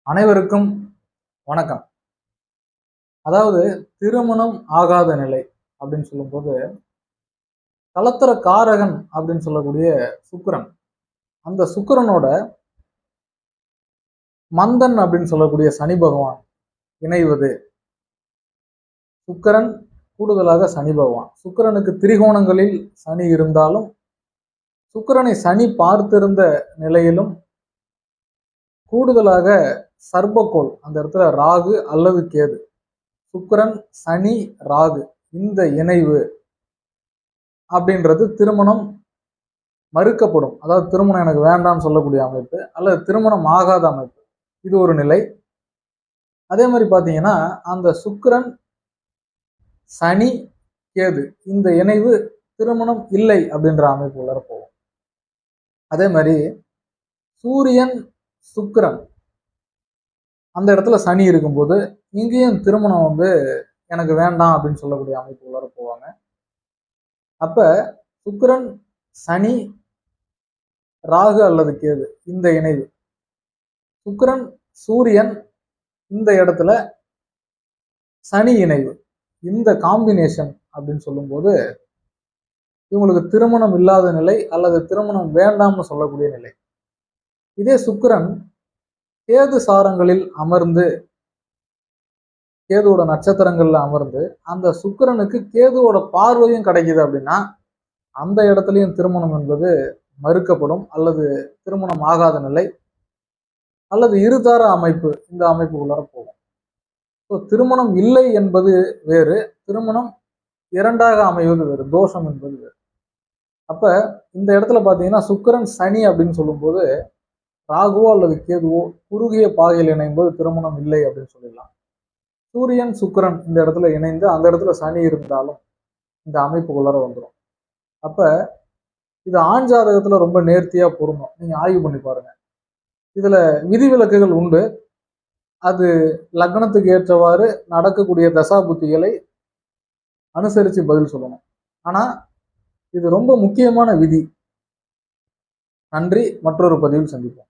அனைவருக்கும் வணக்கம். அதாவது திருமணம் ஆகாத நிலை அப்படின்னு சொல்லும்போது, கலத்திர காரகன் அப்படின்னு சொல்லக்கூடிய சுக்கிரன். அந்த சுக்கிரனோட மந்தன் அப்படின்னு சொல்லக்கூடிய சனி பகவான் இணைவது. சுக்கிரன் கூடுதலாக சனி பகவான். சுக்கிரனுக்கு திரிகோணங்களில் சனி இருந்தாலும், சுக்கிரனை சனி பார்த்திருந்த நிலையிலும் கூடுதலாக சர்ப்பக்கோள் அந்த இடத்துல ராகு அல்லது கேது. சுக்கிரன் சனி ராகு இந்த இணைவு அப்படின்றது திருமணம் மறுக்கப்படும். அதாவது திருமணம் எனக்கு வேண்டாம்னு சொல்லக்கூடிய அமைப்பு, அல்லது திருமணம் ஆகாத அமைப்பு. இது ஒரு நிலை. அதே மாதிரி பார்த்தீங்கன்னா, அந்த சுக்கிரன் சனி கேது இந்த இணைவு திருமணம் இல்லை அப்படின்ற அமைப்பு உள்ளர போகும். அதே மாதிரி சூரியன் சுக்கிரன் அந்த இடத்துல சனி இருக்கும்போது இங்கேயும் திருமணம் எனக்கு வேண்டாம் அப்படின்னு சொல்லக்கூடிய அமைப்பு உள்ளர போவாங்க. அப்ப சுக்கிரன் சனி ராகு அல்லது கேது இந்த இணைவு, சுக்கிரன் சூரியன் இந்த இடத்துல சனி இணைவு, இந்த காம்பினேஷன் அப்படின்னு சொல்லும்போது இவங்களுக்கு திருமணம் இல்லாத நிலை அல்லது திருமணம் வேண்டாம்னு சொல்லக்கூடிய நிலை. இதே சுக்கிரன் கேது சாரங்களில் அமர்ந்து, கேதுவோட நட்சத்திரங்கள்ல அமர்ந்து அந்த சுக்கிரனுக்கு கேதுவோட பார்வையும் கிடைக்குது அப்படின்னா அந்த இடத்துலையும் திருமணம் என்பது மறுக்கப்படும், அல்லது திருமணம் ஆகாத நிலை, அல்லது இருதார அமைப்பு இந்த அமைப்புக்குள்ளார போகும். ஸோ திருமணம் இல்லை என்பது வேறு, திருமணம் இரண்டாக அமைவது வேறு, தோஷம் என்பது வேறு. அப்ப இந்த இடத்துல பார்த்தீங்கன்னா சுக்கிரன் சனி அப்படின்னு சொல்லும்போது ராகுவோ அல்லது கேதுவோ குறுகிய பாகையில் இணையும்போது திருமணம் இல்லை அப்படின்னு சொல்லிடலாம். சூரியன் சுக்கிரன் இந்த இடத்துல இணைந்து அந்த இடத்துல சனி இருந்தாலும் இந்த அமைப்புக்குள்ளார வந்துடும். அப்ப இது ஆண் ஜாதகத்துல ரொம்ப நேர்த்தியா பொருந்தும். நீங்க ஆய்வு பண்ணி பாருங்க. இதுல விதிவிலக்குகள் உண்டு. அது லக்னத்துக்கு ஏற்றவாறு நடக்கக்கூடிய தசா புத்திகளை அனுசரித்து பதில் சொல்லணும். ஆனா இது ரொம்ப முக்கியமான விதி. நன்றி. மற்றொரு பதிவில் சந்திப்போம்.